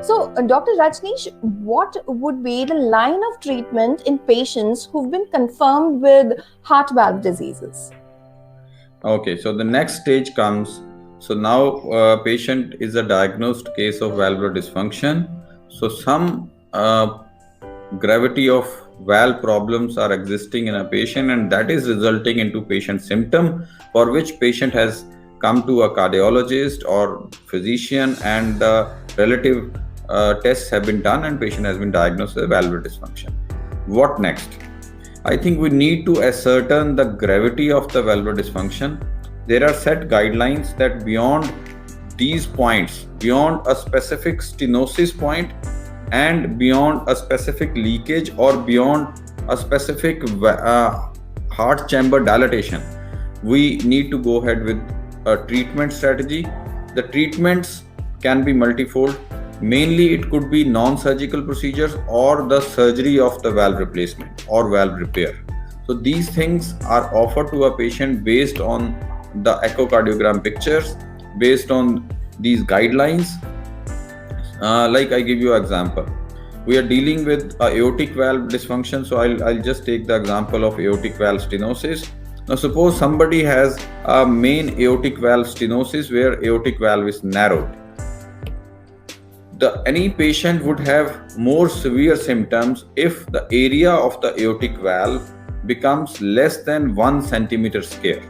So, Dr. Rajneesh, what would be the line of treatment in patients who've been confirmed with heart valve diseases? Okay, so the next stage comes. So now patient is a diagnosed case of valvular dysfunction. So some gravity of valve problems are existing in a patient, and that is resulting into patient symptom for which patient has come to a cardiologist or physician, and the relative tests have been done and patient has been diagnosed with valvular dysfunction. What next? I think we need to ascertain the gravity of the valvular dysfunction. There are set guidelines that beyond these points, beyond a specific stenosis point and beyond a specific leakage or beyond a specific heart chamber dilatation, we need to go ahead with a treatment strategy. The treatments can be multifold. Mainly, it could be non-surgical procedures or the surgery of the valve replacement or valve repair. So these things are offered to a patient based on the echocardiogram pictures, based on these guidelines. Like I give you an example. We are dealing with aortic valve dysfunction. So I'll just take the example of aortic valve stenosis. Now suppose somebody has a main aortic valve stenosis where aortic valve is narrowed. Any patient would have more severe symptoms if the area of the aortic valve becomes less than 1 centimeter square.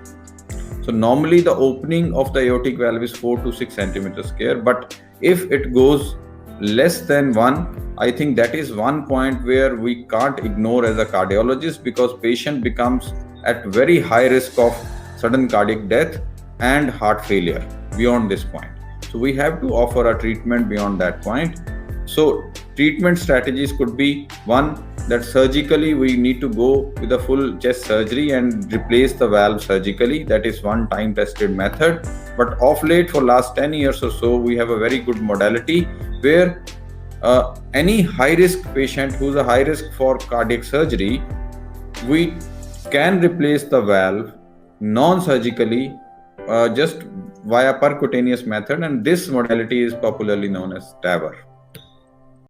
So normally the opening of the aortic valve is 4 to 6 centimeters square, but if it goes less than 1, I think that is one point where we can't ignore as a cardiologist, because patient becomes at very high risk of sudden cardiac death and heart failure beyond this point. So we have to offer a treatment beyond that point. So treatment strategies could be one, that surgically we need to go with a full chest surgery and replace the valve surgically. That is one time tested method. But of late, for last 10 years or so, we have a very good modality where any high risk patient who's a high risk for cardiac surgery, we can replace the valve non-surgically, just via percutaneous method, and this modality is popularly known as TAVR.